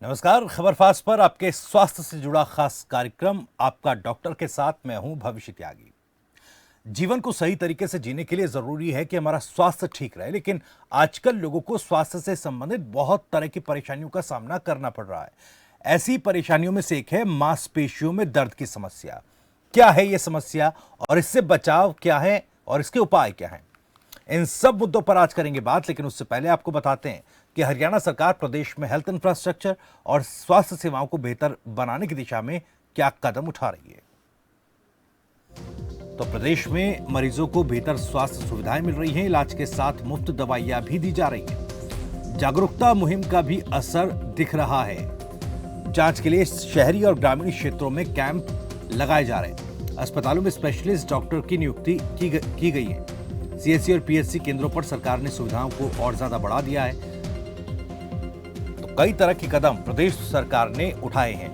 नमस्कार। खबर फास्ट पर आपके स्वास्थ्य से जुड़ा खास कार्यक्रम आपका डॉक्टर के साथ मैं हूं भविष्य त्यागी। जीवन को सही तरीके से जीने के लिए जरूरी है कि हमारा स्वास्थ्य ठीक रहे, लेकिन आजकल लोगों को स्वास्थ्य से संबंधित बहुत तरह की परेशानियों का सामना करना पड़ रहा है। ऐसी परेशानियों में से एक है मांसपेशियों में दर्द की समस्या। क्या है यह समस्या और इससे बचाव क्या है और इसके उपाय क्या हैं? इन सब मुद्दों पर आज करेंगे बात, लेकिन उससे पहले आपको बताते हैं कि हरियाणा सरकार प्रदेश में हेल्थ इंफ्रास्ट्रक्चर और स्वास्थ्य सेवाओं को बेहतर बनाने की दिशा में क्या कदम उठा रही है। तो प्रदेश में मरीजों को बेहतर स्वास्थ्य सुविधाएं मिल रही हैं, इलाज के साथ मुफ्त दवाइयां भी दी जा रही हैं। जागरूकता मुहिम का भी असर दिख रहा है। जांच के लिए शहरी और ग्रामीण क्षेत्रों में कैंप लगाए जा रहे हैं। अस्पतालों में स्पेशलिस्ट डॉक्टर की नियुक्ति की गई है। सीएससी और पीएचसी केंद्रों पर सरकार ने सुविधाओं को और ज्यादा बढ़ा दिया है। तो कई तरह के कदम प्रदेश सरकार ने उठाए हैं।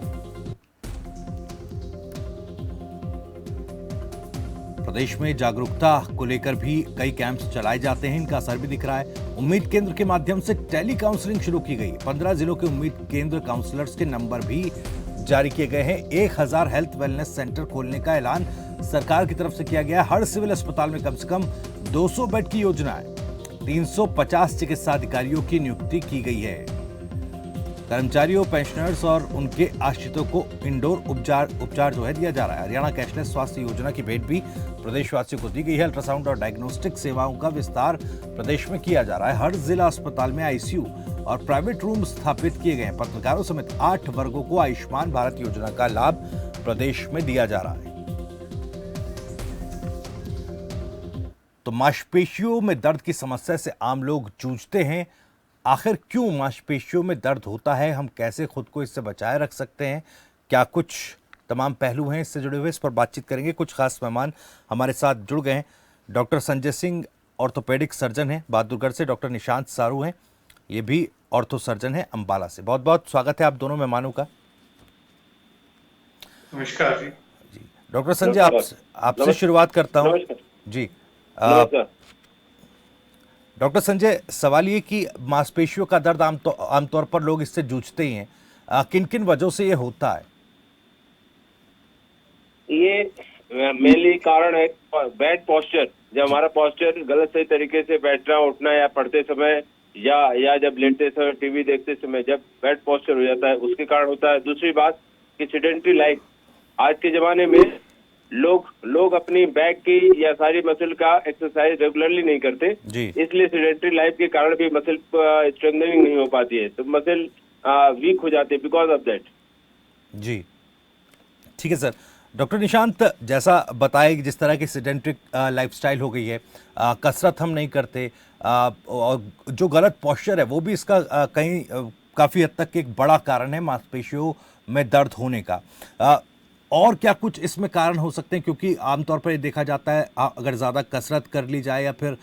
प्रदेश में जागरूकता को लेकर भी कई कैंप्स चलाए जाते हैं, इनका असर भी दिख रहा है। उम्मीद केंद्र के माध्यम से टेली काउंसलिंग शुरू की गई। 15 जिलों के उम्मीद केंद्र काउंसलर्स के नंबर भी जारी किए गए हैं। 1000 हेल्थ वेलनेस सेंटर खोलने का ऐलान सरकार की तरफ से किया गया। हर सिविल अस्पताल में कम से कम 200 बेड की योजना है। 350 चिकित्सा अधिकारियों की नियुक्ति की गई है। कर्मचारियों, पेंशनर्स और उनके आश्रितों को इंडोर उपचार जो है दिया जा रहा है। हरियाणा कैशलेस स्वास्थ्य योजना की भेंट भी प्रदेशवासियों को दी गई है। अल्ट्रासाउंड और डायग्नोस्टिक सेवाओं का विस्तार प्रदेश में किया जा रहा है। हर जिला अस्पताल में आईसीयू और प्राइवेट रूम स्थापित किए गए हैं। पत्रकारों समेत 8 वर्गों को आयुष्मान भारत योजना का लाभ प्रदेश में दिया जा रहा है। तो मांसपेशियों में दर्द की समस्या से आम लोग जूझते हैं। आखिर क्यों मांसपेशियों में दर्द होता है, हम कैसे खुद को इससे बचाए रख सकते हैं, क्या कुछ तमाम पहलू हैं इससे जुड़े हुए, इस पर बातचीत करेंगे। कुछ खास मेहमान हमारे साथ जुड़ गए हैं। Doctor Sanjay Singh orthopaedic surgeon हैं बहादुरगढ़ से। डॉक्टर निशांत सारू हैं, ये भी ऑर्थो सर्जन है अंबाला से। बहुत बहुत स्वागत है आप दोनों मेहमानों का। नमस्कार जी। डॉक्टर संजय, आपसे शुरुआत करता हूँ जी। डॉक्टर संजय, सवाल ये कि मांसपेशियों का दर्द आमतौर पर लोग इससे जूझते ही हैं। किन किन वजहों से ये होता है? ये मेनली कारण है बैड पोस्चर। जब हमारा पोस्चर गलत सही तरीके से बैठना, उठना या पढ़ते समय या जब लेटते समय, टीवी देखते समय जब बैड पोस्चर हो जाता है, उसके कारण होता है। दूसरी बात कि सेडेंटरी लाइफ। आज के जमाने में लोग अपनी बैक की या सारी मसल का एक्सरसाइज रेगुलरली नहीं करते, इसलिए सेडेंटरी लाइफ के कारण भी मसल स्ट्रेंथनिंग नहीं हो पाती है, तो मसल वीक हो जाते हैं बिकॉज ऑफ दैट। जी ठीक है सर। डॉक्टर निशांत, जैसा बताया कि जिस तरह की सेडेंट्री लाइफस्टाइल हो गई है, कसरत हम नहीं करते, और जो गलत पोस्चर है वो भी इसका कहीं काफ़ी हद तक एक बड़ा कारण है मांसपेशियों में दर्द होने का। और क्या कुछ इसमें कारण हो सकते हैं? क्योंकि आमतौर पर ये देखा जाता है अगर ज़्यादा कसरत कर ली जाए या फिर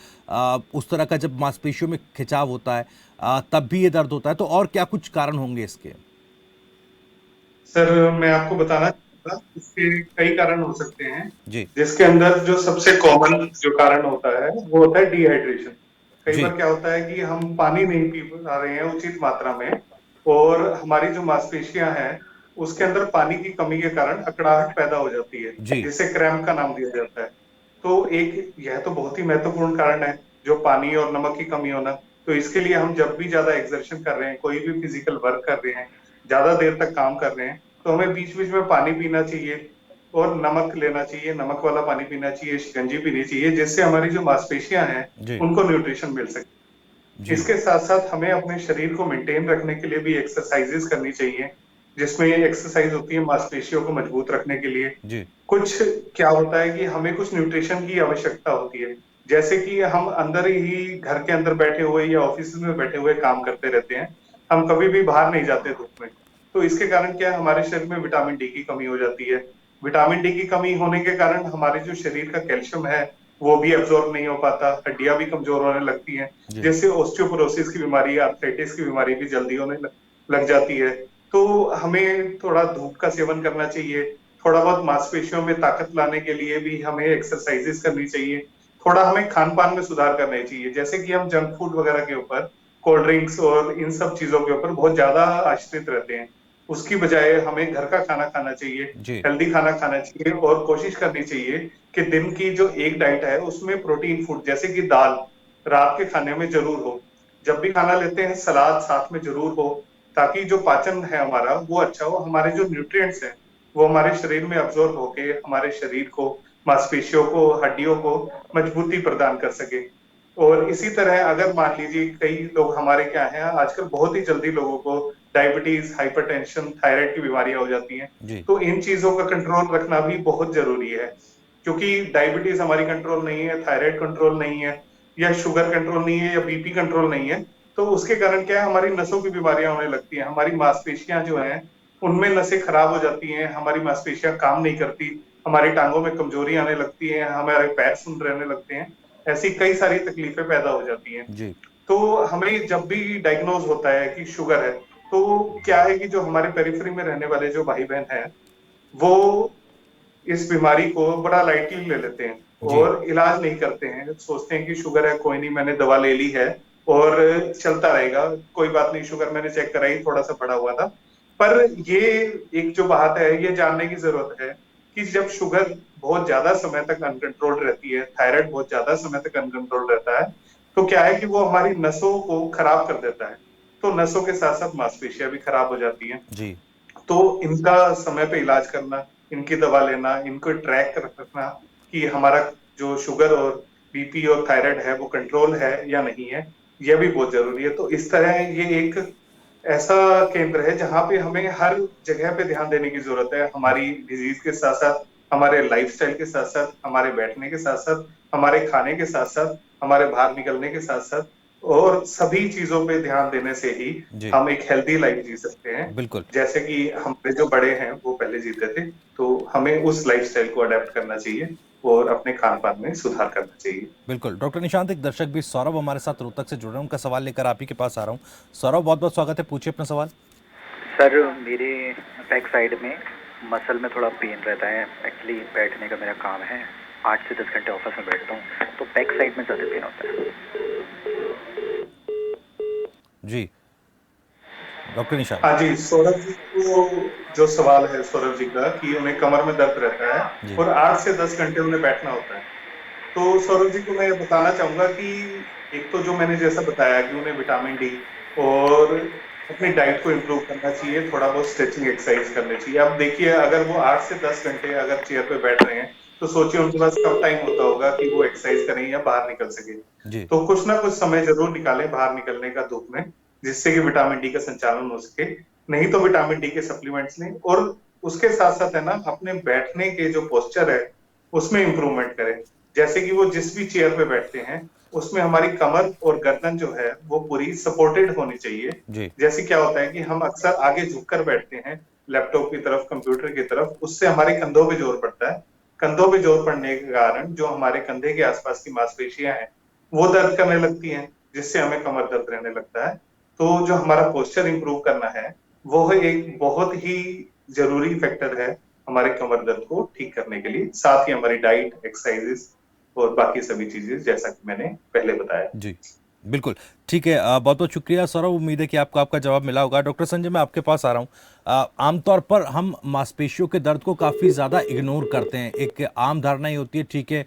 उस तरह का जब मांसपेशियों में खिंचाव होता है तब भी ये दर्द होता है। तो और क्या कुछ कारण होंगे इसके? सर, मैं आपको बताना चाहूंगा, इसके कई कारण हो सकते हैं जी। जिसके अंदर जो सबसे कॉमन जो कारण होता है वो होता है डिहाइड्रेशन। कई बार क्या होता है कि हम पानी नहीं पी पा रहे हैं उचित मात्रा में, और हमारी जो मांसपेशियां हैं उसके अंदर पानी की कमी के कारण अकड़ाहट पैदा हो जाती है, जिसे क्रैम्प का नाम दिया जाता है। तो यह तो बहुत ही महत्वपूर्ण कारण है, जो पानी और नमक की कमी होना। तो इसके लिए हम जब भी ज्यादा एक्सर्शन कर रहे हैं, कोई भी फिजिकल वर्क कर रहे हैं, ज्यादा देर तक काम कर रहे हैं, तो हमें बीच बीच में पानी पीना चाहिए और नमक लेना चाहिए, नमक वाला पानी पीना चाहिए, शिकंजी पीनी चाहिए, जिससे हमारी जो मांसपेशियां हैं उनको न्यूट्रिशन मिल सके। इसके साथ साथ हमें अपने शरीर को मेंटेन रखने के लिए भी एक्सरसाइजेस करनी चाहिए, जिसमें ये एक्सरसाइज होती है मांसपेशियों को मजबूत रखने के लिए। कुछ क्या होता है कि हमें कुछ न्यूट्रिशन की आवश्यकता होती है, जैसे कि हम अंदर ही घर के अंदर बैठे हुए या ऑफिस में बैठे हुए काम करते रहते हैं, हम कभी भी बाहर नहीं जाते धूप में। तो इसके कारण क्या है, हमारे शरीर में विटामिन डी की कमी हो जाती है। विटामिन डी की कमी होने के कारण हमारे जो शरीर का कैल्शियम है वो भी एब्जॉर्ब नहीं हो पाता, हड्डियां भी कमजोर होने लगती हैं, जैसे ऑस्टियोपोरोसिस की बीमारी, आर्थराइटिस की बीमारी भी जल्दी होने लग जाती है। तो हमें थोड़ा धूप का सेवन करना चाहिए। थोड़ा बहुत मांसपेशियों में ताकत लाने के लिए भी हमें एक्सरसाइजेस करनी चाहिए। थोड़ा हमें खान पान में सुधार करना चाहिए, जैसे कि हम जंक फूड वगैरह के ऊपर कोल्ड ड्रिंक्स और इन सब चीजों के ऊपर बहुत ज्यादा आश्रित रहते हैं। उसकी बजाय हमें घर का खाना खाना चाहिए, जी हेल्दी खाना खाना चाहिए और कोशिश करनी चाहिए कि दिन की जो एक डाइट है उसमें प्रोटीन फूड जैसे कि दाल रात के खाने में जरूर हो। जब भी खाना लेते हैं सलाद साथ में जरूर हो, ताकि जो पाचन है हमारा वो अच्छा हो, हमारे जो न्यूट्रिएंट्स हैं वो हमारे शरीर में अब्जॉर्ब होके हमारे शरीर को, मांसपेशियों को, हड्डियों को मजबूती प्रदान कर सके। और इसी तरह अगर मान लीजिए कई लोग हमारे क्या हैं आजकल बहुत ही जल्दी लोगों को डायबिटीज, हाइपरटेंशन, थायराइड की बीमारियां हो जाती हैं। जी तो इन चीजों का कंट्रोल रखना भी बहुत जरूरी है, क्योंकि डायबिटीज हमारी कंट्रोल नहीं है, थायराइड कंट्रोल नहीं है, या शुगर कंट्रोल नहीं है, या बीपी कंट्रोल नहीं है, तो उसके कारण क्या है हमारी नसों की बीमारियां होने लगती हैं, हमारी मांसपेशियां जो हैं उनमें नसें खराब हो जाती हैं, हमारी मांसपेशियां काम नहीं करती, हमारी टांगों में कमजोरी आने लगती है, हमारे पैर सुन्न रहने लगते हैं, ऐसी कई सारी तकलीफें पैदा हो जाती हैं। जी तो हमें जब भी डायग्नोज होता है कि शुगर है, तो क्या है कि जो हमारे पेरिफेरी में रहने वाले जो भाई बहन हैं वो इस बीमारी को बड़ा लाइटली ले लेते हैं जी और इलाज नहीं करते हैं, सोचते हैं कि शुगर है कोई नहीं, मैंने दवा ले ली है और चलता रहेगा, कोई बात नहीं, शुगर मैंने चेक कराई थोड़ा सा बढ़ा हुआ था। पर ये एक जो बात है ये जानने की जरूरत है कि जब शुगर बहुत ज्यादा समय तक अनकंट्रोल्ड रहती है, थायराइड बहुत ज्यादा समय तक अनकंट्रोल्ड रहता है, तो क्या है कि वो हमारी नसों को खराब कर देता है। तो नसों के साथ साथ मांसपेशियां भी खराब हो जाती हैं। जी तो इनका समय पे इलाज करना, इनकी दवा लेना, इनको ट्रैक कर रखना कि हमारा जो शुगर और बीपी और थायराइड है वो कंट्रोल है या नहीं है, यह भी बहुत जरूरी है। तो इस तरह ये एक ऐसा केंद्र है जहाँ पे हमें हर जगह पे ध्यान देने की जरूरत है, हमारी डिजीज के साथ साथ, हमारे लाइफस्टाइल के साथ साथ, हमारे बैठने के साथ साथ, हमारे खाने के साथ साथ, हमारे बाहर निकलने के साथ साथ, और सभी चीजों पे ध्यान देने से ही जी हम एक हेल्दी लाइफ जी सकते हैं। बिल्कुल जैसे कि हमारे जो बड़े हैं वो पहले जीते थे, तो हमें उस लाइफस्टाइल को अडेप्ट करना चाहिए और अपने खान पान में सुधार करना चाहिए। बिल्कुल डॉक्टर निशांत, एक दर्शक भी सौरभ हमारे साथ रोहतक से जुड़ रहे हैं, उनका सवाल लेकर आप ही के पास आ रहा हूँ। सौरभ, बहुत बहुत स्वागत है, पूछिए अपना सवाल। सर मेरे बैक साइड में मसल में थोड़ा पेन रहता है। एक्चुअली बैठने का मेरा काम है, 8 से 10 घंटे ऑफिस में बैठता हूँ, तो बैक साइड में ज़्यादा पेन होता है। जी डॉक्टर निशांत। हाँ जी, सौरभ जी को जो सवाल है सौरभ जी का कि उन्हें कमर में दर्द रहता है जी और 8 से 10 घंटे उन्हें बैठना होता है। तो सौरभ जी को मैं ये बताना चाहूंगा कि एक तो जो मैंने जैसा बताया कि उन्हें विटामिन डी और अपनी डाइट को इम्प्रूव करना चाहिए, थोड़ा बहुत स्ट्रेचिंग एक्सरसाइज करनी चाहिए। अब देखिए अगर वो 8 से 10 घंटे अगर चेयर पे बैठ रहे हैं तो सोचिए उनके पास कब टाइम होता होगा कि वो एक्सरसाइज करें या बाहर निकल सके। जी तो कुछ ना कुछ समय जरूर निकालें बाहर निकलने का धूप में, जिससे कि विटामिन डी का संचालन हो सके। नहीं तो विटामिन डी के सप्लीमेंट्स लें और उसके साथ साथ है ना अपने बैठने के जो पोस्चर है उसमें इंप्रूवमेंट करें। जैसे कि वो जिस भी चेयर पे बैठते हैं उसमें हमारी कमर और गर्दन जो है वो पूरी सपोर्टेड होनी चाहिए। जी जैसे क्या होता है कि हम अक्सर आगे झुककर बैठते हैं लैपटॉप की तरफ, कंप्यूटर की तरफ, उससे हमारे कंधों पे जोर पड़ता है। कंधों पे जोर पड़ने के कारण जो हमारे कंधे के आसपास की मांसपेशियां हैं वो दर्द करने लगती हैं, जिससे हमें कमर दर्द रहने लगता है। तो जो हमारा पोस्चर इंप्रूव करना है वो एक बहुत ही जरूरी फैक्टर है हमारे कमर दर्द को ठीक करने के लिए, साथ ही हमारी डाइट, एक्सरसाइजेस और बाकी सभी चीजें जैसा कि मैंने पहले बताया। जी बिल्कुल ठीक है। बहुत बहुत शुक्रिया सौरभ, उम्मीद है कि आपको आपका जवाब मिला होगा। डॉक्टर संजय, मैं आपके पास आ रहा हूँ। आमतौर पर हम मांसपेशियों के दर्द को काफ़ी ज़्यादा इग्नोर करते हैं। एक आम धारणा ही होती है, ठीक है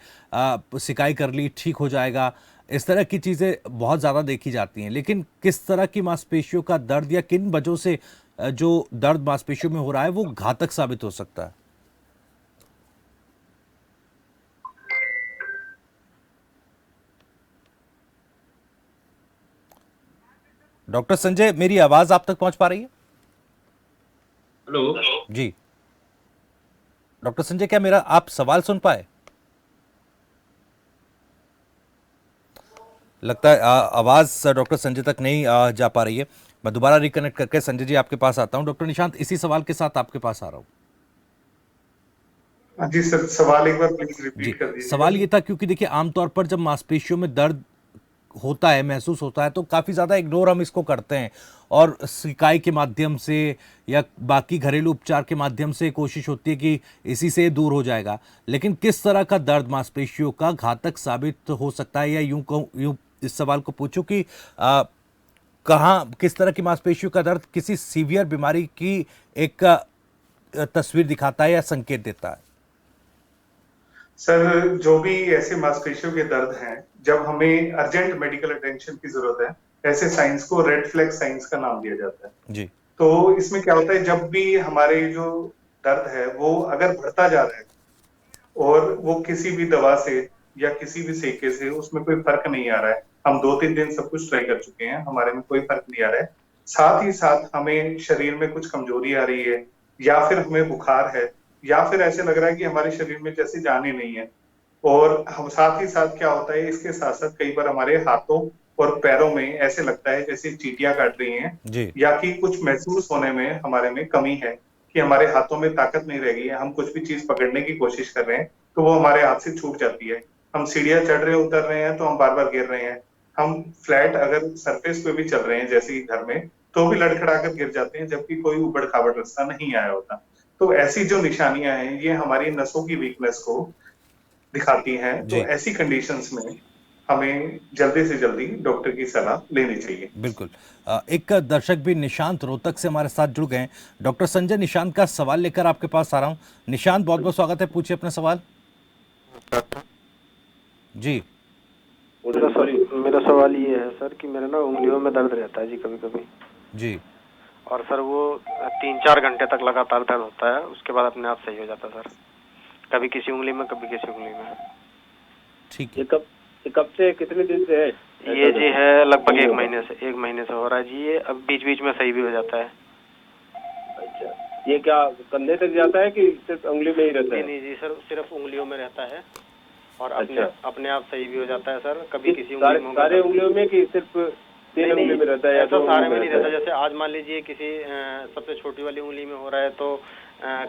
सिकाई कर ली ठीक हो जाएगा, इस तरह की चीज़ें बहुत ज़्यादा देखी जाती हैं। लेकिन किस तरह की मांसपेशियों का दर्द या किन वजहों से जो दर्द मांसपेशियों में हो रहा है वो घातक साबित हो सकता है? डॉक्टर संजय, मेरी आवाज आप तक पहुंच पा रही है? हेलो जी डॉक्टर संजय, क्या मेरा आप सवाल सुन पाए? लगता है आवाज डॉक्टर संजय तक नहीं जा पा रही है। मैं दोबारा रिकनेक्ट करके संजय जी आपके पास आता हूं। डॉक्टर निशांत, इसी सवाल के साथ आपके पास आ रहा हूं। जी सर, सवाल एक बार प्लीज जी, रिपीट कर दीजिएगा। सवाल ये था क्योंकि देखिए आमतौर पर जब मांसपेशियों में दर्द होता है, महसूस होता है, तो काफ़ी ज़्यादा इग्नोर हम इसको करते हैं और सिकाई के माध्यम से या बाकी घरेलू उपचार के माध्यम से कोशिश होती है कि इसी से दूर हो जाएगा। लेकिन किस तरह का दर्द मांसपेशियों का घातक साबित हो सकता है, या यूं कहूं, यूं इस सवाल को पूछूं कि कहाँ किस तरह की मांसपेशियों का दर्द किसी सीवियर बीमारी की एक तस्वीर दिखाता है या संकेत देता है? सर, जो भी ऐसे मांसपेशियों के दर्द हैं, जब हमें अर्जेंट मेडिकल अटेंशन की जरूरत है, ऐसे साइंस को रेड फ्लैग साइंस का नाम दिया जाता है। जी। तो इसमें क्या होता है, जब भी हमारे जो दर्द है वो अगर बढ़ता जा रहा है और वो किसी भी दवा से या किसी भी सेके से उसमें कोई फर्क नहीं आ रहा है, हम 2-3 दिन सब कुछ ट्राई कर चुके हैं, हमारे में कोई फर्क नहीं आ रहा है, साथ ही साथ हमें शरीर में कुछ कमजोरी आ रही है या फिर हमें बुखार है या फिर ऐसे लग रहा है कि हमारे शरीर में जैसे जान ही नहीं है, और हम साथ ही साथ क्या होता है, इसके साथ साथ कई बार हमारे हाथों और पैरों में ऐसे लगता है जैसे चींटियां काट रही हैं, जी। या कि कुछ महसूस होने में हमारे में कमी है कि हमारे हाथों में ताकत नहीं रह गई है, हम कुछ भी चीज पकड़ने की कोशिश कर रहे हैं तो वो हमारे हाथ से छूट जाती है, हम सीढ़ियां चढ़ रहे उतर रहे हैं तो हम बार बार गिर रहे हैं, हम फ्लैट अगर सरफेस पे भी चल रहे हैं जैसे कि घर में तो भी लड़खड़ाकर गिर जाते हैं जबकि कोई उबड़ खाबड़ रास्ता नहीं आया होता। तो ऐसी जो निशानियां हैं ये हमारी नसों की वीकनेस को दिखाती हैं, तो जी, ऐसी कंडीशंस में हमें जल्दी से जल्दी डॉक्टर की सलाह लेनी चाहिए। बिल्कुल। एक दर्शक भी निशांत रोहतक से हमारे साथ जुड़ गए हैं। डॉक्टर संजय निशांत का सवाल लेकर आपके पास आ रहा हूं। निशांत, बहुत बहुत स्वागत है, पूछिए अपना सवाल। जी। मेरा सवाल ये है सर कि मेरे ना उंगलियों में दर्द रहता है जी कभी कभी। जी। और सर वो 3-4 घंटे तक लगातार दर्द होता है, उसके बाद अपने आप सही हो जाता है सर। कभी किसी उंगली में, कभी किसी उंगली में। ठीक है। ये कब से कितने दिन से है? ये जी है लगभग 1 महीने से हो रहा है जी ये। अब बीच बीच में सही भी हो जाता है। अच्छा, ये क्या कंधे तक जाता है कि सिर्फ उंगली में ही रहता है? नहीं जी सर, सिर्फ उंगलियों में रहता है और अच्छा। अपने आप सही भी हो जाता है सर। कभी किसी उंगली में, सारे उंगलियों में कि सिर्फ 3 उंगली में रहता है या ऐसा 2 सारे में नहीं रहता। जैसे आज मान लीजिए किसी सबसे छोटी वाली उंगली में हो रहा है तो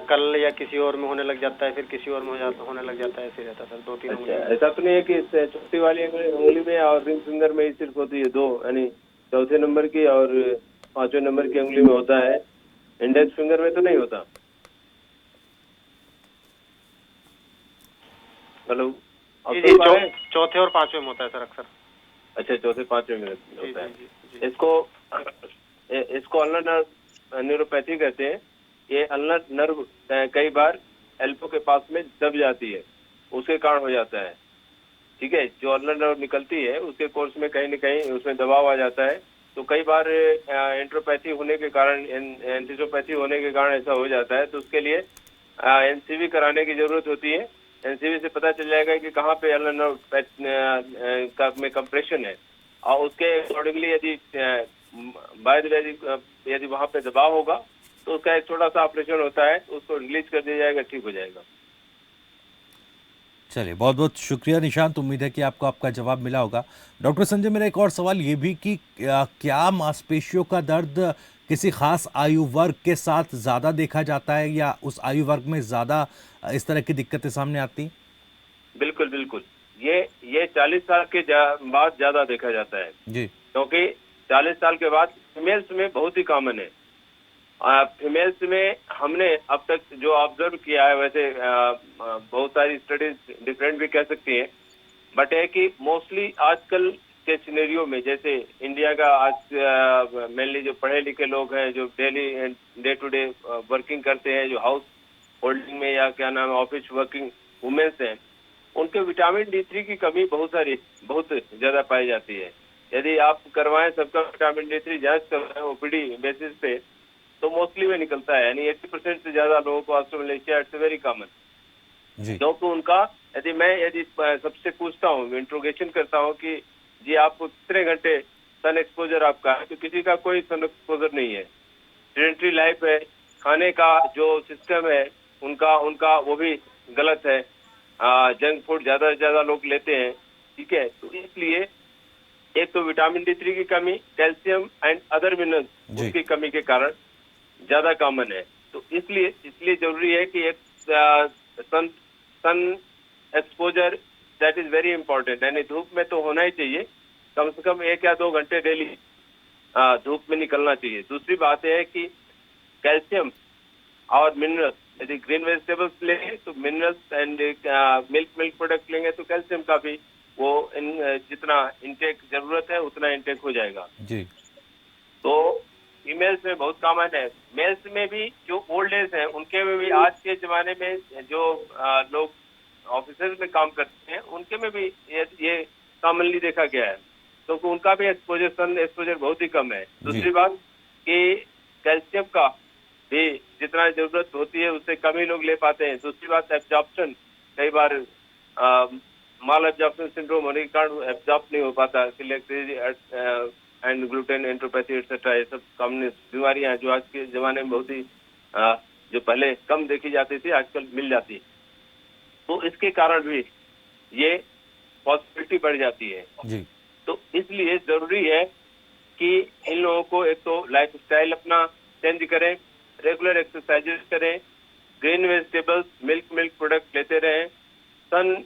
कल या किसी और में होने लग जाता है, फिर किसी और में होने लग जाता है, ऐसे रहता है सर। 2-3 उंगली। ऐसा तो नहीं है कि छोटी वाली उंगली में और रिंग फिंगर में ही सिर्फ होती है 2, यानी चौथे नंबर की और 5वें नंबर की उंगली में होता है, इंडेक्स फिंगर में तो नहीं होता? हेलो, चौथे और 5वें में होता है सर अक्सर। अच्छा, चौथे 5वें में होता है। जी। इसको अल्नर न्यूरोपैथी कहते हैं। ये अल्नर नर्व कई बार एल्बो के पास में दब जाती है, उसके कारण हो जाता है। ठीक है, जो अल्नर नर्व निकलती है उसके कोर्स में कहीं न कहीं उसमें दबाव आ जाता है, तो कई बार एंट्रोपैथी होने के कारण, एंटिसोपैथी होने के कारण ऐसा हो जाता है, तो उसके लिए एनसीवी कराने की जरूरत होती है। एनसीवी से पता चल जाएगा कि कहाँ पे अल्नर नर्व में कंप्रेशन है, और उसके अकॉर्डिंगली यदि वहाँ पे दबाव होगा तो उसका एक छोटा सा ऑपरेशन होता है, उसको रिलीज कर दिया जाएगा, ठीक हो जाएगा। चलिए, बहुत बहुत शुक्रिया निशांत, उम्मीद है कि आपको आपका जवाब मिला होगा। डॉक्टर संजय, मेरा एक और सवाल ये भी कि क्या मांसपेशियों का दर्द किसी खास आयु वर्ग के साथ ज़्यादा देखा जाता है या उस आयु वर्ग में ज़्यादा इस तरह की दिक्कतें सामने आती? बिल्कुल बिल्कुल, ये 40 साल के बाद ज़्यादा देखा जाता है जी। क्योंकि 40 साल के बाद फीमेल्स में बहुत ही कॉमन है। फीमेल्स में हमने अब तक जो ऑब्जर्व किया है, वैसे बहुत सारी स्टडीज डिफरेंट भी कह सकती हैं, बट है कि मोस्टली आजकल के सिनेरियो में, जैसे इंडिया का आज मेनली जो पढ़े लिखे लोग हैं, जो डे टू डे वर्किंग करते हैं, जो हाउस होल्डिंग में या क्या नाम ऑफिस वर्किंग वुमेन्स हैं, उनके विटामिन D3 की कमी बहुत ज्यादा पाई जाती है। यदि आप करवाएं सबका विटामिन D3 जांच करवाएं ओपीडी बेसिस पे, तो मोस्टली में निकलता है, यानी 80% से ज्यादा लोगों को ऑस्ट्रोमलेशिया इट्स वेरी कॉमन। क्योंकि उनका यदि सबसे पूछता हूँ, इंट्रोगेशन करता हूँ कि जी आपको कितने घंटे सन एक्सपोजर आपका है, तो किसी का कोई सन एक्सपोजर नहीं है, सेडेंटरी लाइफ है, खाने का जो सिस्टम है उनका वो भी गलत है, जंक फूड ज्यादा से ज्यादा लोग लेते हैं। ठीक है, तो इसलिए एक तो विटामिन D3 की कमी, कैल्शियम एंड अदर मिनरल्स उसकी कमी के कारण ज्यादा कॉमन है। तो इसलिए जरूरी है कि एक sun exposure that is very important, यानी धूप में तो होना ही चाहिए, कम से कम 1 या 2 घंटे डेली धूप में निकलना चाहिए। दूसरी बात है कि कैल्शियम और मिनरल्स, यदि ग्रीन वेजिटेबल्स लेंगे तो मिनरल्स एंड मिल्क प्रोडक्ट लेंगे तो कैल्शियम का भी वो जितना इंटेक जरूरत है उतना इंटेक हो जाएगा। जी। तो फीमेल्स में बहुत कॉमन है। मेल्स में भी जो ओल्ड एज है उनके में भी आज के जमाने में जो लोग ऑफिसर्स में काम करते हैं उनके में भी ये कॉमनली देखा गया है, तो उनका भी एक्सपोजर बहुत ही कम है। दूसरी बात कि कैल्शियम का भी जितना जरूरत होती है उससे कम ही लोग ले पाते हैं। दूसरी बात एब्जॉर्प्शन, कई बार माल एब्जॉर्प्शन सिंड्रोम होने के कारण एब्जॉर्ब नहीं हो पाता, एंड ग्लूटेन एंट्रोपैथी एक्सेट्रा, ये सब कॉमन बीमारियां जो आज के जमाने में बहुत ही जो पहले कम देखी जाती थी आजकल मिल जाती है, तो इसके कारण भी ये पॉसिबिलिटी बढ़ जाती है जी। तो इसलिए जरूरी है कि इन लोगों को एक तो लाइफ स्टाइल अपना चेंज करें, रेगुलर एक्सरसाइजेस करें, ग्रीन वेजिटेबल्स, मिल्क प्रोडक्ट लेते रहें, सन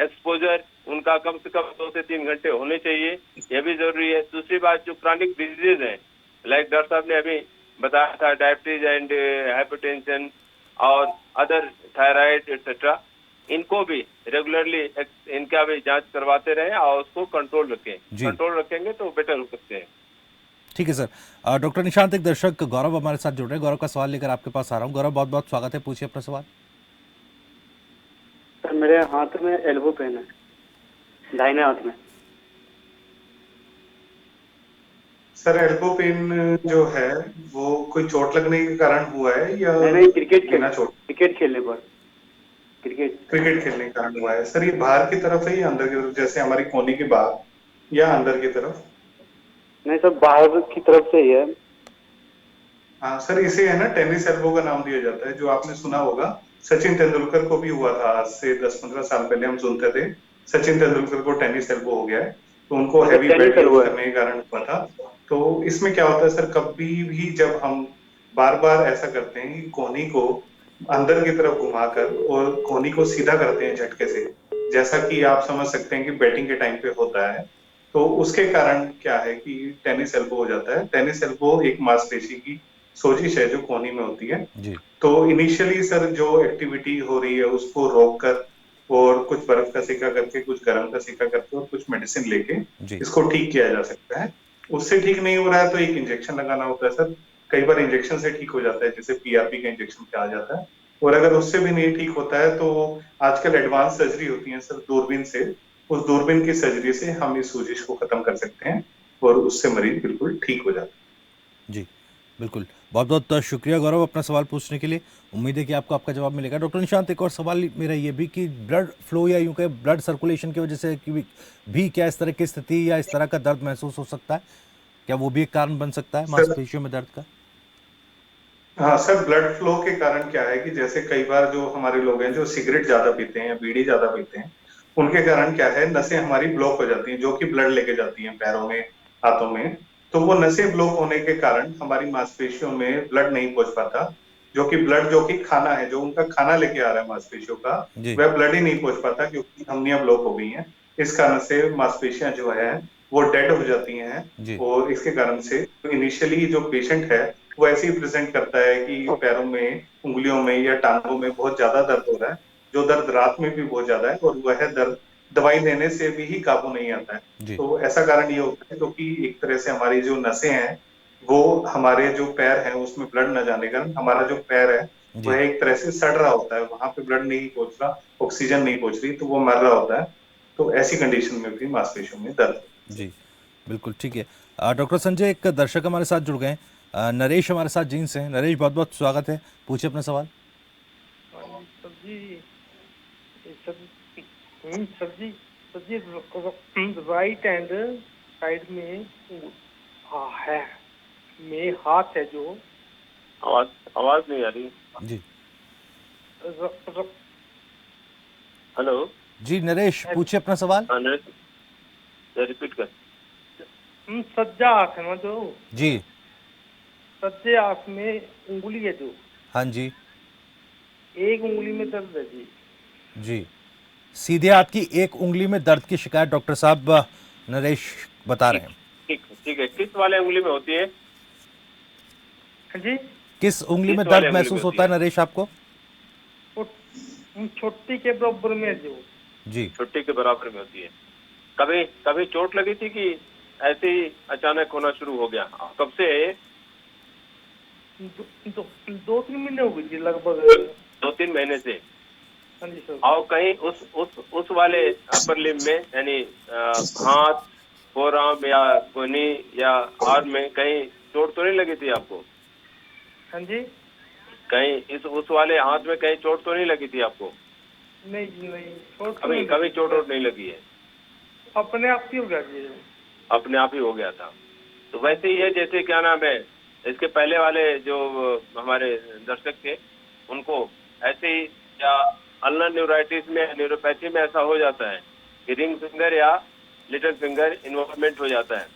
एक्सपोजर उनका कम से कम 2 से 3 घंटे होने चाहिए, यह भी जरूरी है। दूसरी बात जो क्रॉनिक डिजीजेज हैं, लाइक डॉक्टर साहब ने अभी बताया था, डायबिटीज एंड हाइपरटेंशन और अदर थायराइड एक्सेट्रा, इनको भी रेगुलरली इनका भी जांच करवाते रहें और उसको कंट्रोल रखेंगे तो बेटर हो सकते हैं। ठीक है सर। डॉक्टर निशांत, एक दर्शक गौरव हमारे साथ जुड़ रहे हैं। गौरव का सवाल लेकर आपके पास आ रहा हूँ। गौरव, बहुत बहुत स्वागत है, पूछिए अपना सवाल। सर मेरे हाथ में एल्बो पेन है, दाहिने हाथ में। सर एल्बो पेन जो है वो कोई चोट लगने के कारण हुआ है या नहीं, क्रिकेट खेलने पर क्रिकेट खेलने के कारण हुआ है? सर ये बाहर की तरफ है या अंदर की तरफ, जैसे हमारी कोहनी के बाहर या अंदर की तरफ? नहीं सर, बाहर की तरफ से ही है। हाँ सर, इसे है ना टेनिस एल्बो का नाम दिया जाता है, जो आपने सुना होगा। सचिन तेंदुलकर को भी हुआ था, आज से 10-15 साल पहले हम सुनते थे सचिन तेंदुलकर को टेनिस एल्बो हो गया है, तो उनको हैवी बैट यूज करने के कारण हुआ था। तो इसमें क्या होता है सर, कभी भी जब हम बार बार ऐसा करते हैं कि कोहनी को अंदर की तरफ घुमाकर और कोहनी को सीधा करते हैं झटके से, जैसा कि आप समझ सकते हैं कि बैटिंग के टाइम पे होता है, तो उसके कारण क्या है कि टेनिस एल्बो हो जाता है। टेनिस एल्बो एक मांसपेशी की सोजिश है जो कोहनी में होती है। जी। तो इनिशियली सर जो एक्टिविटी हो रही है उसको रोककर और कुछ बर्फ का सेका करके, कुछ गर्म का सेका करके और कुछ मेडिसिन लेके इसको ठीक किया जा सकता है। उससे ठीक नहीं हो रहा है तो एक इंजेक्शन लगाना होता है सर। कई बार इंजेक्शन से ठीक हो जाता है, जैसे पीआरपी का इंजेक्शन कहा जाता है। और अगर उससे भी नहीं ठीक होता है तो आजकल एडवांस सर्जरी होती है सर, दूरबीन से। उस दूरबीन की सर्जरी से हम इस सोजिश को खत्म कर सकते हैं और उससे मरीज बिल्कुल ठीक हो जाता है। जी बिल्कुल, बहुत बहुत शुक्रिया गौरव अपना सवाल पूछने के लिए। उम्मीद है कि आपको आपका जवाब मिलेगा। डॉक्टर निशांत, एक और सवाल मेरा ये भी कि ब्लड फ्लो या यूं कहे ब्लड सर्कुलेशन की वजह से भी क्या इस तरह की स्थिति या इस तरह का दर्द महसूस हो सकता है? क्या वो भी एक कारण बन सकता है मांसपेशियों में दर्द का? हाँ सर, ब्लड फ्लो के कारण क्या है कि जैसे कई बार जो हमारे लोग हैं जो सिगरेट ज्यादा पीते हैं या बीड़ी ज्यादा पीते हैं, उनके कारण क्या है, नसें हमारी ब्लॉक हो जाती हैं जो कि ब्लड लेके जाती हैं पैरों में, हाथों में। तो वो नसें ब्लॉक होने के कारण हमारी मांसपेशियों में ब्लड नहीं पहुंच पाता, जो कि ब्लड जो कि खाना है, जो उनका खाना लेके आ रहा है मांसपेशियों का, वह ब्लड ही नहीं पहुंच पाता क्योंकि धमनियां ब्लॉक हो गई हैं। इस कारण से मांसपेशियां जो है वो डेड हो जाती हैं और इसके कारण से इनिशियली जो पेशेंट है वो ऐसे ही प्रेजेंट करता है कि पैरों में, उंगलियों में या टांगों में बहुत ज्यादा दर्द हो रहा है, जो दर्द रात में भी बहुत ज्यादा है और वह दर्द दवाई लेने से भी ही काबू नहीं आता है। तो ऐसा कारण ये होता है क्योंकि एक तरह से हमारी जो नसें हैं वो हमारे जो पैर हैं उसमें ब्लड न जाने के कारण हमारा जो पैर है वह एक तरह से सड़ रहा होता है, वहां पे ब्लड नहीं पहुंच रहा, ऑक्सीजन नहीं पहुंच रही, तो वो मर रहा होता है। तो ऐसी कंडीशन में भी मांसपेशियों में दर्द। जी बिल्कुल, ठीक है। डॉक्टर संजय, एक दर्शक हमारे साथ जुड़ गए, नरेश हमारे साथ जींस हैं। नरेश, बहुत बहुत स्वागत है, पूछिए अपना सवाल। सब्जी राइट हैंड साइड में है, में हाथ है जो। आवाज नहीं आ रही जी। हेलो जी नरेश, पूछिए अपना सवाल। रिपीट कर। सज्जा आसन में जो जी, सज्जे आसन में उंगली है जो। हाँ जी। एक उंगली में दर्द है जी। जी, सीधे हाथ की एक उंगली में दर्द की शिकायत डॉक्टर साहब नरेश बता रहे हैं। ठीक है, किस वाले उंगली में होती है जी? किस उंगली में दर्द महसूस होता है नरेश आपको? छोटी के बराबर में जो। जी, छोटी के बराबर में होती है। कभी चोट लगी थी कि ऐसे ही अचानक होना शुरू हो गया? कब से है ये? 2-3 महीने हो गए जी लगभग। 2-3 महीने से। हाँ जी सर। और कहीं उस वाले अपर लिम्ब में यानी हाथ, फोरआर्म या कोहनी या आर्म में कहीं चोट तो नहीं लगी थी आपको? हाँ जी। कहीं उस वाले हाथ में कहीं चोट तो नहीं लगी थी आपको? नहीं जी नहीं, चोट कभी चोट नहीं लगी है? अपने आप ही हो गया जी। अपने आप ही हो गया था। तो वैसे ही है जैसे क्या नाम है, इसके पहले वाले जो हमारे दर्शक थे उनको ऐसे ही या अल्नर न्यूराइटिस में, न्यूरोपैथी में ऐसा हो जाता है कि रिंग फिंगर या लिटिल फिंगर इन्वॉल्वमेंट हो जाता है,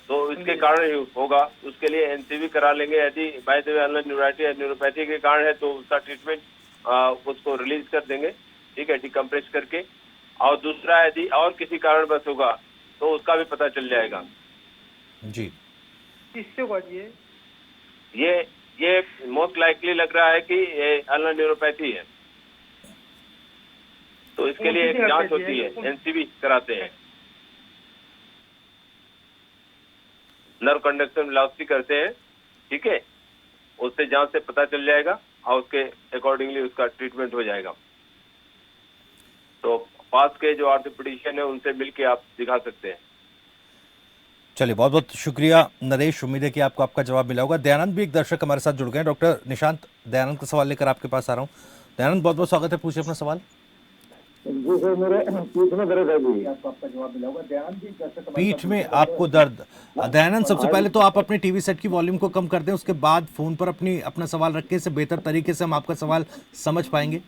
तो इसके कारण ही होगा। उसके लिए एनसीवी करा लेंगे। यदि by the way ulnar neuritis या न्यूरोपैथी के कारण है तो उसका ट्रीटमेंट उसको रिलीज कर देंगे, ठीक है, डिकम्प्रेस करके। और दूसरा यदि और किसी कारणवश होगा तो उसका भी पता चल जाएगा जी। किससे हुआ जी? ये मोस्ट लाइकली लग रहा है कि ये अल्नर न्यूरोपैथी है, तो इसके लिए एक जांच होती है, एनसीवी कराते हैं, नर्व कंडक्शन वेलोसिटी करते हैं, ठीक है। उससे जांच से पता चल जाएगा और उसके अकॉर्डिंगली उसका ट्रीटमेंट हो जाएगा। तो पास के जो ऑर्थोपेडिशियन है उनसे मिलके आप दिखा सकते हैं। चलिए, बहुत बहुत शुक्रिया नरेश, उम्मीद है कि आपको आपका जवाब मिला होगा। दयानंद भी एक दर्शक हमारे साथ जुड़ गए हैं। डॉक्टर निशांत, दयानंद का सवाल लेकर आपके पास आ रहा हूँ। दयानंद, बहुत बहुत स्वागत है, पूछिए अपना सवाल। जी सर, मेरे पीठ में दर्द है जी। आपको आपका जवाब मिला होगा। दयानंद जी, पीठ में आपको दर्द। दयानंद, सबसे पहले तो आप अपने टीवी सेट की वॉल्यूम को कम कर दें, उसके बाद फोन पर अपना सवाल रखें, इससे बेहतर तरीके से हम आपका सवाल समझ पाएंगे।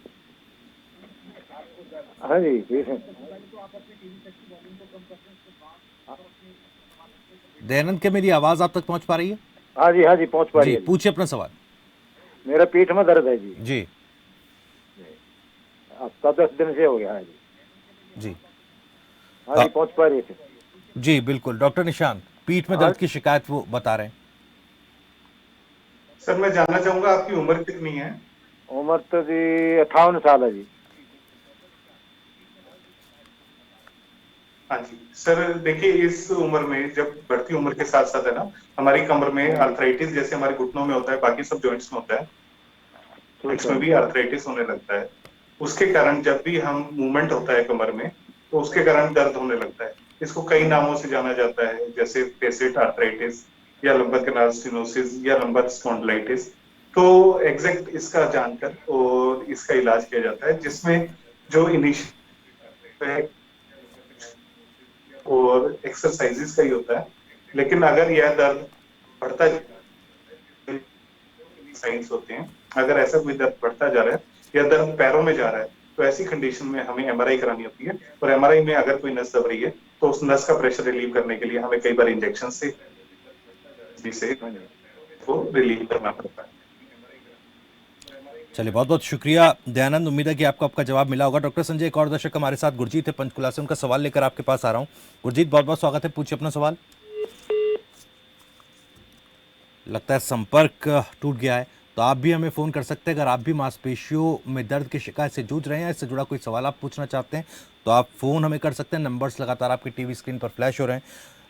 हाँ जी, ठीक है। दयानंद, क्या मेरी आवाज आप तक पहुंच पा रही है? हाँ जी, पहुंच पा रही है। पूछिए अपना सवाल। मेरा पीठ में दर्द है जी। जी। हफ्ता 10 दिन से हो गया है जी। जी। हाँ जी, पहुंच पा रही है। जी बिल्कुल। डॉक्टर निशांत, पीठ में दर्द की शिकायत वो बता रहे हैं। सर, मैं जानना चाहूंगा आपकी उम्र कितनी है? उम्र तो जी 58 साल है जी। हाँ जी सर, देखिए इस उम्र में, जब बढ़ती उम्र के साथ साथ है ना, हमारी कमर में आर्थराइटिस जैसे हमारे घुटनों में होता है, बाकी सब जॉइंट्स में होता है, इसमें भी आर्थराइटिस होने लगता है। उसके कारण जब भी हम मूवमेंट होता है कमर में, तो उसके कारण दर्द होने लगता है। इसको कई नामों से जाना जाता है, जैसे फेसेट आर्थराइटिस या लंबर कैनाल स्टेनोसिस या लंबर स्पॉन्डिलाइटिस। तो एग्जैक्ट इसका जानकर और इसका इलाज किया जाता है, जिसमें जो इनिशियल और एक्सरसाइजेस का ही होता है। लेकिन अगर यह दर्द बढ़ता साइंस होते हैं, अगर ऐसा कोई दर्द बढ़ता जा रहा है या दर्द पैरों में जा रहा है, तो ऐसी कंडीशन में हमें एमआरआई करानी होती है। और एमआरआई में अगर कोई नस दब रही है तो उस नस का प्रेशर रिलीव करने के लिए हमें कई बार इंजेक्शन से वो रिलीव करना पड़ता है। चलिए, बहुत बहुत शुक्रिया दयानंद, उम्मीद है कि आपको आपका जवाब मिला होगा। डॉक्टर संजय, एक और दर्शक हमारे साथ गुरजीत है पंचकुला से, उनका सवाल लेकर आपके पास आ रहा हूँ। गुरजीत, बहुत बहुत स्वागत है, पूछिए अपना सवाल। लगता है संपर्क टूट गया है, तो आप भी हमें फ़ोन कर सकते हैं। अगर आप भी मांसपेशियों में दर्द की शिकायत से जूझ रहे हैं, इससे जुड़ा कोई सवाल आप पूछना चाहते हैं, तो आप फ़ोन हमें कर सकते हैं। नंबर्स लगातार आपकी टीवी स्क्रीन पर फ्लैश हो रहे हैं।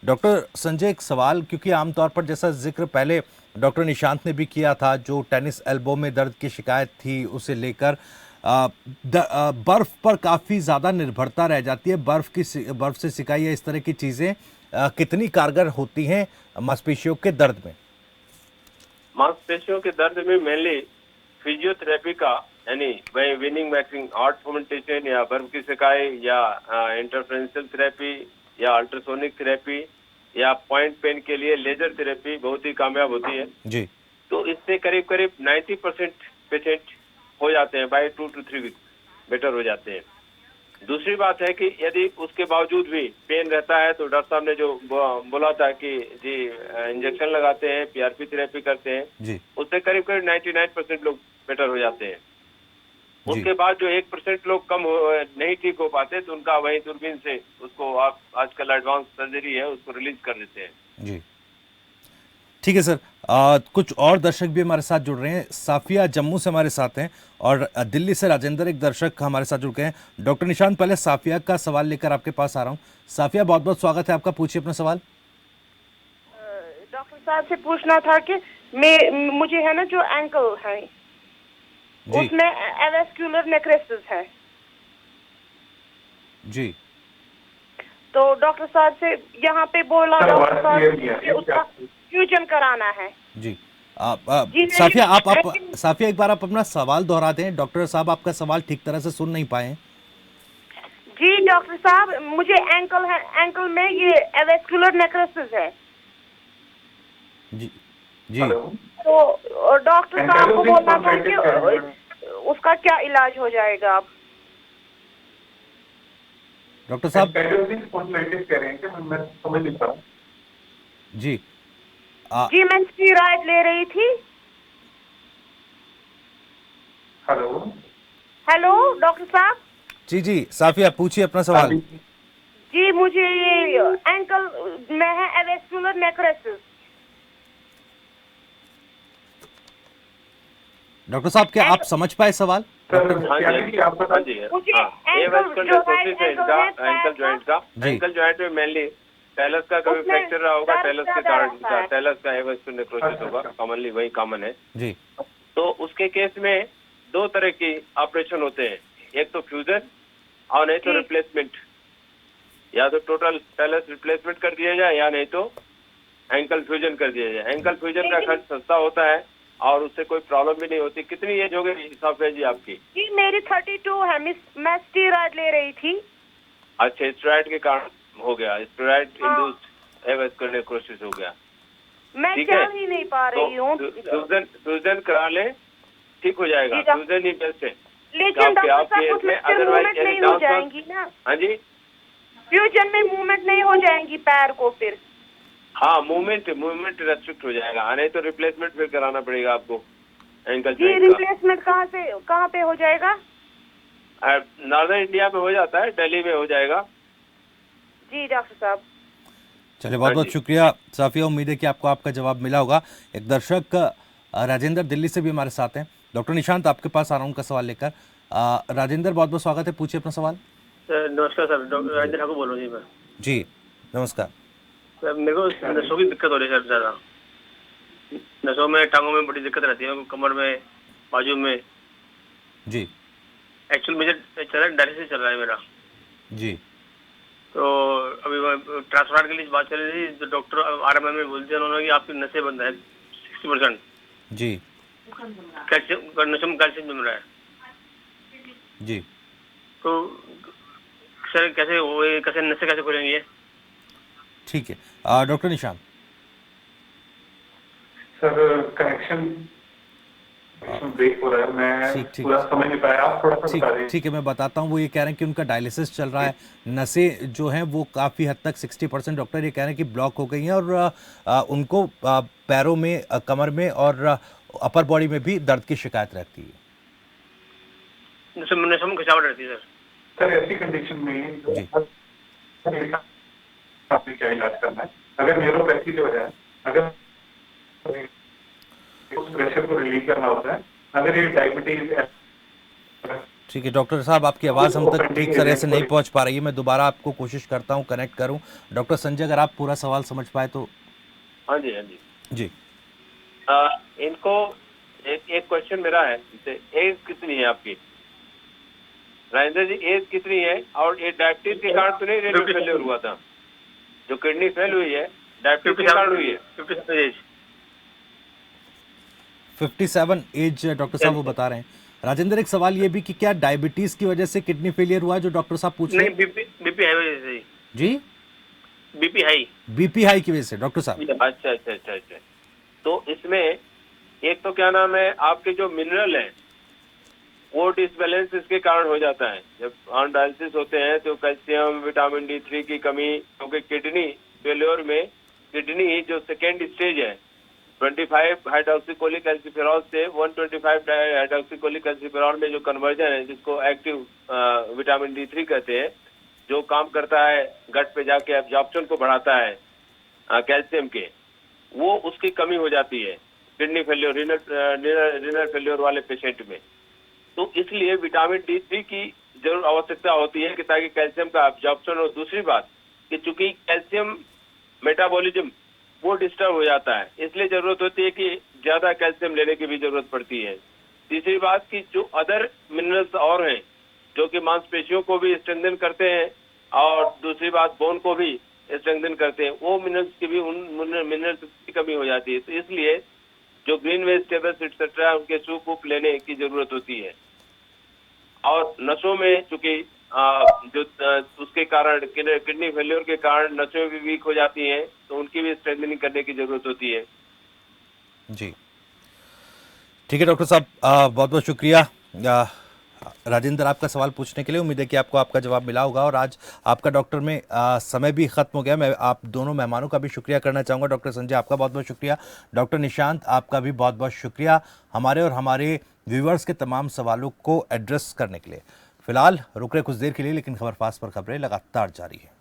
डॉक्टर संजय, एक सवाल, क्योंकि आमतौर पर जैसा जिक्र पहले डॉक्टर निशांत ने भी किया था, जो टेनिस एल्बो में दर्द की शिकायत थी, उसे लेकर बर्फ़ पर काफ़ी ज़्यादा निर्भरता रह जाती है। बर्फ़ से सिकाई या इस तरह की चीज़ें कितनी कारगर होती हैं मांसपेशियों के दर्द में? मांसपेशियों के दर्द में मेनली फिजियोथेरेपी का, यानी वही विनिंग मैक्सिंग हार्ट फोमेंटेशन या बर्फ की सिकाई या इंटरफ्रेंशियल थेरेपी या अल्ट्रासोनिक थेरेपी या पॉइंट पेन के लिए लेजर थेरेपी बहुत ही कामयाब होती है जी। तो इससे करीब करीब 90% पेशेंट हो जाते हैं, बाय 2 to 3 वीक्स बेटर हो जाते हैं। दूसरी बात है कि यदि उसके बावजूद भी पेन रहता है तो डॉक्टर साहब ने जो बोला था कि जी इंजेक्शन लगाते हैं, पीआरपी थेरेपी करते हैं जी, उससे करीब करीब 99% लोग बेटर हो जाते हैं। उसके बाद जो 1% लोग नहीं ठीक हो पाते तो उनका वही दूरबीन से उसको आप आजकल एडवांस सर्जरी है उसको रिलीज कर देते हैं। जी ठीक है सर। कुछ और दर्शक भी हमारे साथ जुड़ रहे हैं। साफिया जम्मू से हमारे साथ हैं और दिल्ली से राजेंद्र एक दर्शक हमारे साथ जुड़ गए हैं। डॉक्टर निशांत, पहले साफिया का सवाल लेकर आपके पास आ रहा हूं। साफिया, बहुत बहुत स्वागत है आपका, पूछिए अपना सवाल। साहब से पूछना था कि मुझे है ना जो एंकल है उसमें एवेस्क्यूलर नेक्रोसिस है जी। तो डॉक्टर साहब से यहाँ पे बोला डॉक्टर साहब कि उसका फ्यूजन कराना है। जी साफिया एक बार आप अपना सवाल दोहरा दें, डॉक्टर साहब आपका सवाल ठीक तरह से सुन नहीं पाए। जी डॉक्टर साहब, मुझे एंकल में ये एवेस्क्यूलर नेक्रोसिस है। जी जी। तो डॉक्टर साहब को बोलना था कि उसका क्या इलाज हो जाएगा। आप डॉक्टर साहब कह रहे हैं कि मैं समझ नहीं पा रहा। जी जी मैं स्टीरॉयड ले रही थी। हेलो डॉक्टर साहब। जी साफिया पूछिए अपना सवाल। जी मुझे ये एंकल में है एवेस्क्यूलर नेक्रोसिस। डॉक्टर साहब क्या आप समझ पाए सवाल? मुझे एंकल जॉइंट का एंकल जॉइंट में मेनली टेलस का कभी फ्रैक्चर रहा होगा, टेलस के कारण टेलस का एवेस्क्यूलर नेक्रोसिस होगा, कॉमनली वही कॉमन है जी। तो उसके केस में दो तरह की ऑपरेशन होते हैं, एक तो फ्यूजन और नहीं तो रिप्लेसमेंट। या तो टोटल टेलस रिप्लेसमेंट कर दिया जाए या नहीं तो एंकल फ्यूजन कर दिया जाए। एंकल फ्यूजन का खर्च सस्ता होता है और उससे कोई प्रॉब्लम भी नहीं होती। कितनी एज हो गई साफिया जी आपकी? जी मेरी 32 है। मैं स्टीरॉयड ले रही थी। अच्छा, स्टेरॉइड के कारण हो गया, स्टेरॉइड इंड्यूस्ड एवेस्क्यूलर नेक्रोसिस हो गया। मैं चल ही नहीं पा रही हूँ। फ्यूजन करा ले, ठीक हो जाएगा। फ्यूजन ही बेस्ट है। लेकिन डॉक्टर साहब उसमें मूवमेंट नहीं हो जाएंगी ना? हाँ जी, फ्यूजन में मूवमेंट नहीं हो जाएंगी पैर को फिर? हाँ मूवमेंट रेस्ट्रिक्ट हो जाएगा, नहीं तो रिप्लेसमेंट फिर कराना पड़ेगा आपको एंकल जी। रिप्लेसमेंट कहाँ पे हो जाएगा? नॉर्दर्न इंडिया में हो जाता है, दिल्ली में हो जाएगा। जी डॉक्टर साहब। चलिए बहुत बहुत शुक्रिया साफिया, उम्मीद है कि आपको आपका जवाब मिला होगा। एक दर्शक राजेंद्र दिल्ली से भी हमारे साथ हैं। डॉक्टर निशांत आपके पास आ रहा हूँ उनका सवाल लेकर। राजेंद्र बहुत बहुत स्वागत है, पूछिए अपना सवाल। नमस्कार सर, डॉक्टर राजेंद्र ठाकुर बोल रहा हूँ जी मैं। जी नमस्कार सर, मेरे को नसों की दिक्कत हो रही है सर, ज़्यादा नसों में, टांगों में बड़ी दिक्कत रहती है, कमर में, बाजू में। जी एक्चुअल मुझे डायलिसिस चल रहा है मेरा जी। तो अभी ट्रांसप्लांट के लिए बात चल रही थी, तो डॉक्टर RMM में बोलते हैं उन्होंने कि आपकी नसें बंद है 60%। जी कैल्शियम मिल रहा है जी। तो सर कैसे नसें कैसे खुलेंगी? ठीक है doctor Nishant. Sir connection break हो रहा है, मैं पूरा समझ नहीं पाया, आप थोड़ा सा बता दें। ठीक है मैं बताता हूँ। वो ये कह रहे हैं कि उनका डायलिसिस चल रहा है, नसें जो हैं वो काफ़ी हद तक 60% डॉक्टर ये कह रहे हैं कि ब्लॉक हो गई हैं और उनको पैरों में, कमर में और अपर बॉडी में भी दर्द की शिकायत रहती है। नसों में खिंचावट रहती है सर ऐसी कंडीशन में आपने क्या इलाज करना है? अगर न्यूरोपैथी की वजह, अगर उस प्रेशर को रिलीव करना होता है, अगर ये डायबिटीज। ठीक है डॉक्टर साहब, आपकी आवाज़ हम तक ठीक तरह से नहीं पहुंच पा रही है। मैं दोबारा आपको कोशिश करता हूं कनेक्ट करूं। डॉक्टर संजय, अगर आप पूरा सवाल समझ पाए तो। हाँ जी जी। इनको एक क्वेश्चन मेरा है, एज कितनी है आपकी राजेंद्र जी? एज कितनी है? और ये डायबिटीज के कारण तो नहीं रेनल फेलियर हुआ था? जो किडनी फेल हुई है डायबिटीज के कारण हुई है? 57 एज डॉक्टर साहब वो बता रहे हैं। राजेंद्र, एक सवाल ये भी कि क्या डायबिटीज की वजह से किडनी फेलियर हुआ जो डॉक्टर साहब पूछ रहे हैं? बीपी हाई वजह से जी। बीपी हाई की वजह से डॉक्टर साहब? अच्छा। तो इसमें एक तो क्या नाम है, आपके जो मिनरल है वो डिसबैलेंस इसके कारण हो जाता है। जब ऑन डायलिसिस होते हैं तो कैल्शियम, विटामिन D3 की कमी, क्योंकि किडनी फेल्योर में किडनी जो सेकेंड स्टेज है 25 हाइड्रोक्सीकोलिक एल्सिफेरॉल से 125 हाइड्रोक्सीकोलिक एल्सिफेरॉल में जो कन्वर्जन है, जिसको एक्टिव विटामिन D3 कहते हैं, जो काम करता है गट पे जाके एब्जॉर्प्शन को बढ़ाता है कैल्शियम के, वो उसकी कमी हो जाती है किडनी फेल्योर, रीनल फेल्योर वाले पेशेंट में। तो इसलिए विटामिन D3 की जरूर आवश्यकता होती है कि ताकि कैल्शियम का एब्जॉर्प्शन हो। दूसरी बात कि चूंकि कैल्शियम मेटाबॉलिज्म वो डिस्टर्ब हो जाता है। इसलिए जरूरत होती है कि ज्यादा कैल्शियम लेने की भी जरूरत पड़ती है। तीसरी बात कि जो अदर मिनरल्स और हैं जो कि मांसपेशियों को भी स्ट्रेंथन करते हैं और दूसरी बात बोन को भी स्ट्रेंथन करते हैं, वो मिनरल्स की भी उन मिनरल्स की कमी हो जाती है। तो इसलिए जो ग्रीन वेजिटेबल्स एक्सेट्रा उनके सूप वूप लेने की जरूरत होती है। और नसों में चूंकि जो उसके कारण किडनी फेल्योर के कारण नसों भी वीक हो जाती हैं, तो उनकी भी स्ट्रेंथनिंग करने की जरूरत होती है। जी ठीक है डॉक्टर साहब, बहुत बहुत शुक्रिया राजेंद्र आपका सवाल पूछने के लिए। उम्मीद है कि आपको आपका जवाब मिला होगा। और आज आपका डॉक्टर में समय भी खत्म हो गया। मैं आप दोनों मेहमानों का भी शुक्रिया करना चाहूँगा। डॉक्टर संजय आपका बहुत बहुत शुक्रिया, डॉक्टर निशांत आपका भी बहुत बहुत शुक्रिया हमारे और हमारे व्यूवर्स के तमाम सवालों को एड्रेस करने के लिए। फिलहाल रुक रहे कुछ देर के लिए, लेकिन खबर फास्ट पर खबरें लगातार जारी है।